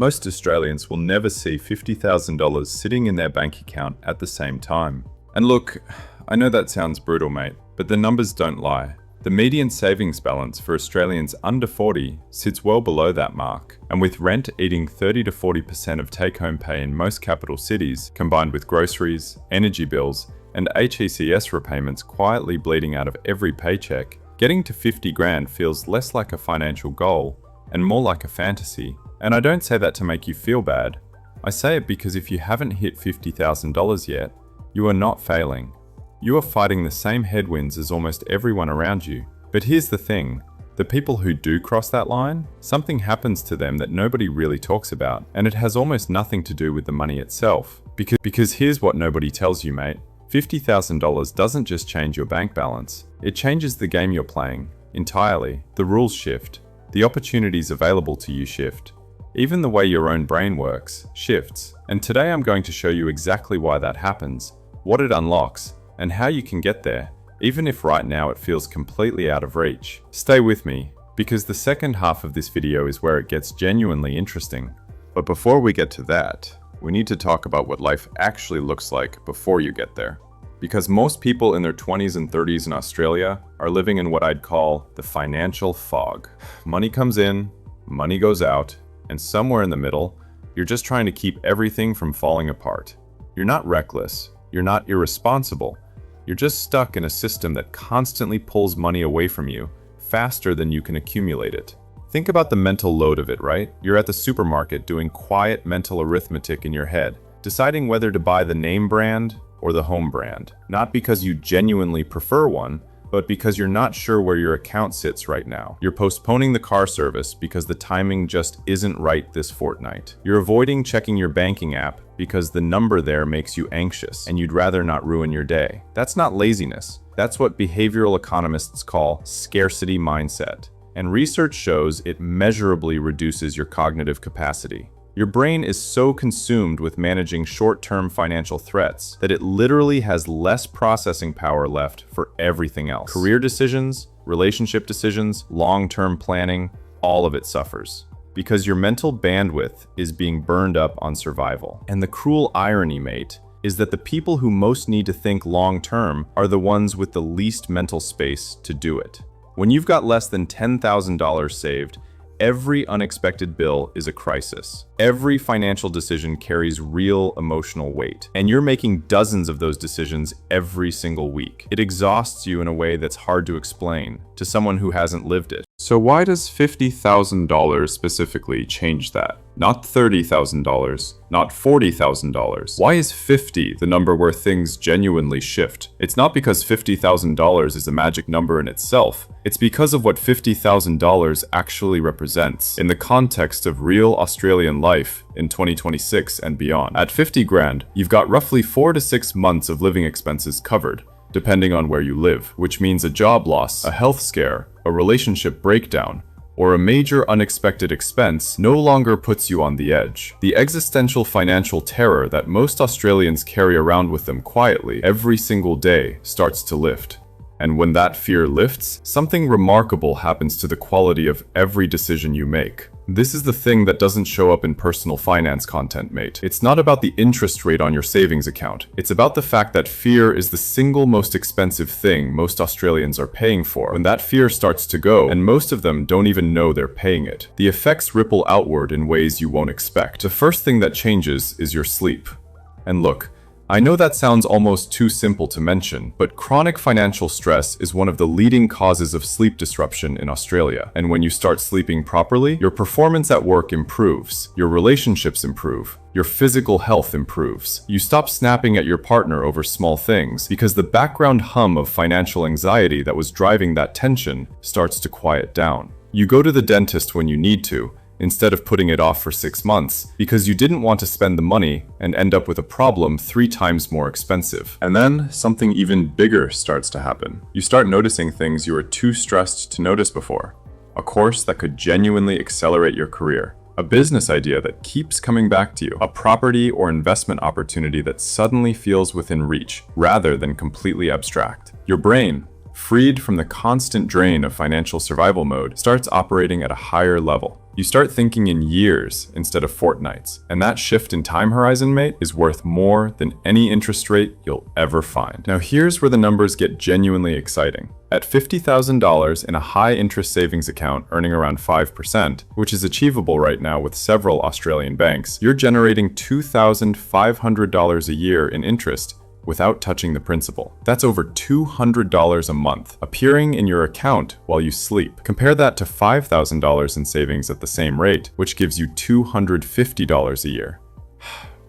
Most Australians will never see $50,000 sitting in their bank account at the same time. And look, I know that sounds brutal, mate, but the numbers don't lie. The median savings balance for Australians under 40 sits well below that mark, and with rent eating 30 to 40% of take-home pay in most capital cities, combined with groceries, energy bills, and HECS repayments quietly bleeding out of every paycheck, getting to 50 grand feels less like a financial goal and more like a fantasy. And I don't say that to make you feel bad. I say it because if you haven't hit $50,000 yet, you are not failing. You are fighting the same headwinds as almost everyone around you. But here's the thing, the people who do cross that line, something happens to them that nobody really talks about, and it has almost nothing to do with the money itself. Because here's what nobody tells you, mate. $50,000 doesn't just change your bank balance, it changes the game you're playing entirely. The rules shift, the opportunities available to you shift. Even the way your own brain works shifts. And today I'm going to show you exactly why that happens, what it unlocks, and how you can get there, even if right now it feels completely out of reach. Stay with me, because the second half of this video is where it gets genuinely interesting. But before we get to that, we need to talk about what life actually looks like before you get there. Because most people in their 20s and 30s in Australia are living in what I'd call the financial fog. Money comes in, money goes out, and somewhere in the middle, you're just trying to keep everything from falling apart. You're not reckless, you're not irresponsible, you're just stuck in a system that constantly pulls money away from you faster than you can accumulate it. Think about the mental load of it, right? You're at the supermarket doing quiet mental arithmetic in your head, deciding whether to buy the name brand or the home brand. Not because you genuinely prefer one, but because you're not sure where your account sits right now. You're postponing the car service because the timing just isn't right this fortnight. You're avoiding checking your banking app because the number there makes you anxious and you'd rather not ruin your day. That's not laziness. That's what behavioral economists call scarcity mindset. And research shows it measurably reduces your cognitive capacity. Your brain is so consumed with managing short-term financial threats that it literally has less processing power left for everything else. Career decisions, relationship decisions, long-term planning, all of it suffers. Because your mental bandwidth is being burned up on survival. And the cruel irony, mate, is that the people who most need to think long-term are the ones with the least mental space to do it. When you've got less than $10,000 saved, every unexpected bill is a crisis. Every financial decision carries real emotional weight, and you're making dozens of those decisions every single week. It exhausts you in a way that's hard to explain to someone who hasn't lived it. So why does $50,000 specifically change that? Not $30,000, not $40,000. Why is 50 the number where things genuinely shift? It's not because $50,000 is a magic number in itself. It's because of what $50,000 actually represents in the context of real Australian life in 2026 and beyond. At 50 grand, you've got roughly 4 to 6 months of living expenses covered, depending on where you live, which means a job loss, a health scare, a relationship breakdown, or a major unexpected expense no longer puts you on the edge. The existential financial terror that most Australians carry around with them quietly every single day starts to lift. And when that fear lifts, something remarkable happens to the quality of every decision you make. This is the thing that doesn't show up in personal finance content, mate. It's not about the interest rate on your savings account. It's about the fact that fear is the single most expensive thing most Australians are paying for. When that fear starts to go, and most of them don't even know they're paying it, the effects ripple outward in ways you won't expect. The first thing that changes is your sleep. And look, I know that sounds almost too simple to mention, but chronic financial stress is one of the leading causes of sleep disruption in Australia. And when you start sleeping properly, your performance at work improves, your relationships improve, your physical health improves. You stop snapping at your partner over small things because the background hum of financial anxiety that was driving that tension starts to quiet down. You go to the dentist when you need to, instead of putting it off for 6 months, because you didn't want to spend the money and end up with a problem 3 times more expensive. And then something even bigger starts to happen. You start noticing things you were too stressed to notice before. A course that could genuinely accelerate your career. A business idea that keeps coming back to you. A property or investment opportunity that suddenly feels within reach, rather than completely abstract. Your brain, freed from the constant drain of financial survival mode, starts operating at a higher level. You start thinking in years instead of fortnights, and that shift in time horizon, mate, is worth more than any interest rate you'll ever find. Now here's where the numbers get genuinely exciting. At $50,000 in a high-interest savings account earning around 5%, which is achievable right now with several Australian banks, you're generating $2,500 a year in interest without touching the principal. That's over $200 a month, appearing in your account while you sleep. Compare that to $5,000 in savings at the same rate, which gives you $250 a year.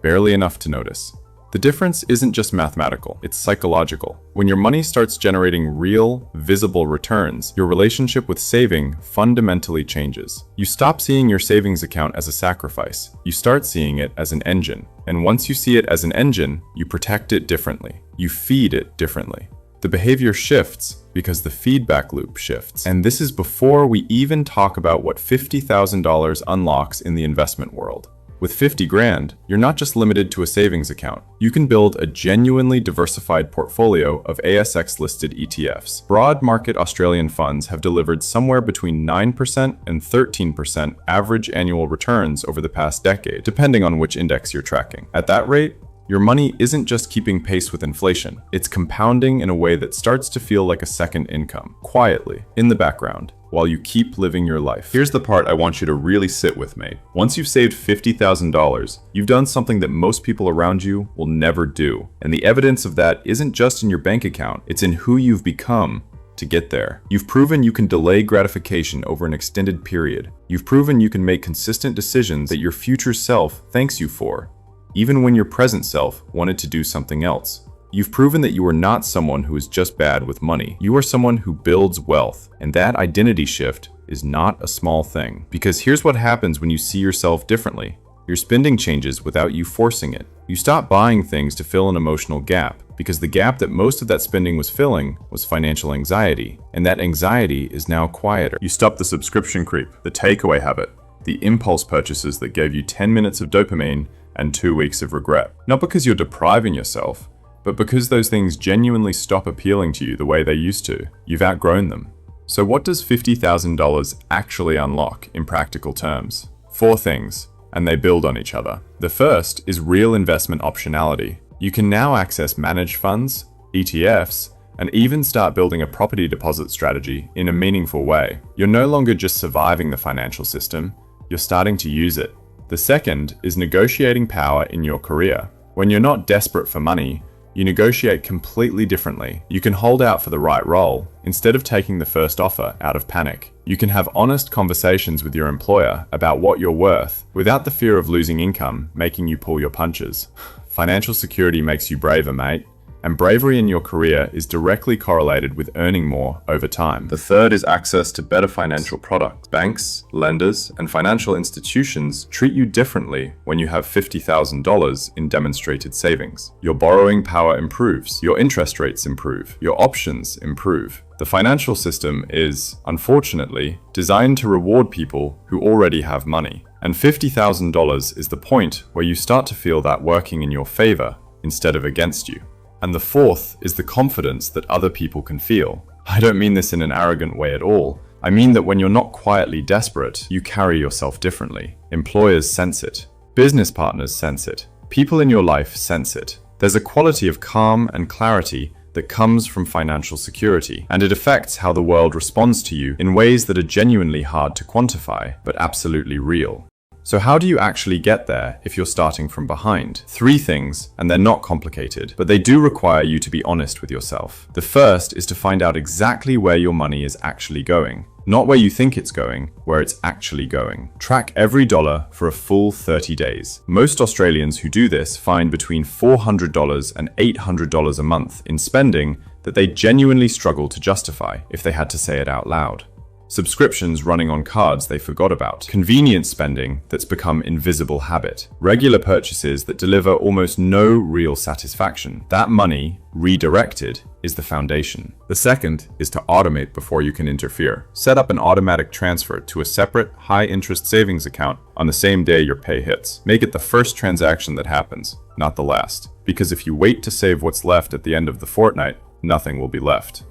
Barely enough to notice. The difference isn't just mathematical, it's psychological. When your money starts generating real, visible returns, your relationship with saving fundamentally changes. You stop seeing your savings account as a sacrifice. You start seeing it as an engine. And once you see it as an engine, you protect it differently. You feed it differently. The behavior shifts because the feedback loop shifts. And this is before we even talk about what $50,000 unlocks in the investment world. With 50 grand, you're not just limited to a savings account. You can build a genuinely diversified portfolio of ASX-listed ETFs. Broad market Australian funds have delivered somewhere between 9% and 13% average annual returns over the past decade, depending on which index you're tracking. At that rate, your money isn't just keeping pace with inflation, it's compounding in a way that starts to feel like a second income, quietly, in the background, while you keep living your life. Here's the part I want you to really sit with, mate. Once you've saved $50,000, you've done something that most people around you will never do. And the evidence of that isn't just in your bank account, it's in who you've become to get there. You've proven you can delay gratification over an extended period. You've proven you can make consistent decisions that your future self thanks you for, even when your present self wanted to do something else. You've proven that you are not someone who is just bad with money. You are someone who builds wealth, and that identity shift is not a small thing. Because here's what happens when you see yourself differently. Your spending changes without you forcing it. You stop buying things to fill an emotional gap, because the gap that most of that spending was filling was financial anxiety, and that anxiety is now quieter. You stop the subscription creep, the takeaway habit, the impulse purchases that gave you 10 minutes of dopamine and 2 weeks of regret. Not because you're depriving yourself, but because those things genuinely stop appealing to you the way they used to. You've outgrown them. So what does $50,000 actually unlock in practical terms? 4 things, and they build on each other. The first is real investment optionality. You can now access managed funds, ETFs, and even start building a property deposit strategy in a meaningful way. You're no longer just surviving the financial system, you're starting to use it. The second is negotiating power in your career. When you're not desperate for money, you negotiate completely differently. You can hold out for the right role instead of taking the first offer out of panic. You can have honest conversations with your employer about what you're worth without the fear of losing income making you pull your punches. Financial security makes you braver, mate. And bravery in your career is directly correlated with earning more over time. The third is access to better financial products. Banks, lenders, and financial institutions treat you differently when you have $50,000 in demonstrated savings. Your borrowing power improves, your interest rates improve, your options improve. The financial system is, unfortunately, designed to reward people who already have money. And $50,000 is the point where you start to feel that working in your favor instead of against you. And the fourth is the confidence that other people can feel. I don't mean this in an arrogant way at all. I mean that when you're not quietly desperate, you carry yourself differently. Employers sense it. Business partners sense it. People in your life sense it. There's a quality of calm and clarity that comes from financial security, and it affects how the world responds to you in ways that are genuinely hard to quantify, but absolutely real. So how do you actually get there if you're starting from behind? 3 things, and they're not complicated, but they do require you to be honest with yourself. The first is to find out exactly where your money is actually going. Not where you think it's going, where it's actually going. Track every dollar for a full 30 days. Most Australians who do this find between $400 and $800 a month in spending that they genuinely struggle to justify if they had to say it out loud. Subscriptions running on cards they forgot about. Convenience spending that's become invisible habit. Regular purchases that deliver almost no real satisfaction. That money, redirected, is the foundation. The second is to automate before you can interfere. Set up an automatic transfer to a separate, high-interest savings account on the same day your pay hits. Make it the first transaction that happens, not the last. Because if you wait to save what's left at the end of the fortnight, nothing will be left.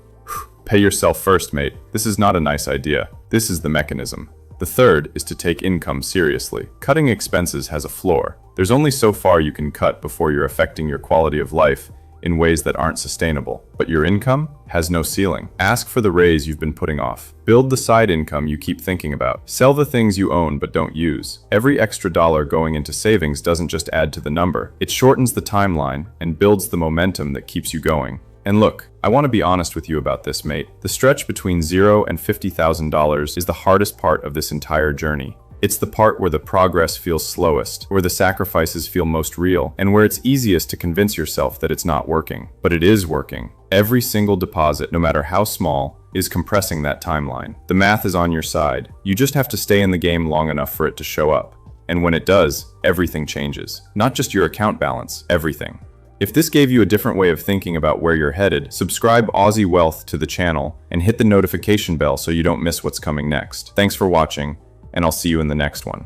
Pay yourself first, mate. This is not a nice idea. This is the mechanism. The third is to take income seriously. Cutting expenses has a floor. There's only so far you can cut before you're affecting your quality of life in ways that aren't sustainable. But your income has no ceiling. Ask for the raise you've been putting off. Build the side income you keep thinking about. Sell the things you own but don't use. Every extra dollar going into savings doesn't just add to the number. It shortens the timeline and builds the momentum that keeps you going. And look, I want to be honest with you about this, mate. The stretch between $0 and $50,000 is the hardest part of this entire journey. It's the part where the progress feels slowest, where the sacrifices feel most real, and where it's easiest to convince yourself that it's not working. But it is working. Every single deposit, no matter how small, is compressing that timeline. The math is on your side. You just have to stay in the game long enough for it to show up. And when it does, everything changes. Not just your account balance, everything. If this gave you a different way of thinking about where you're headed, subscribe Aussie Wealth to the channel and hit the notification bell so you don't miss what's coming next. Thanks for watching, and I'll see you in the next one.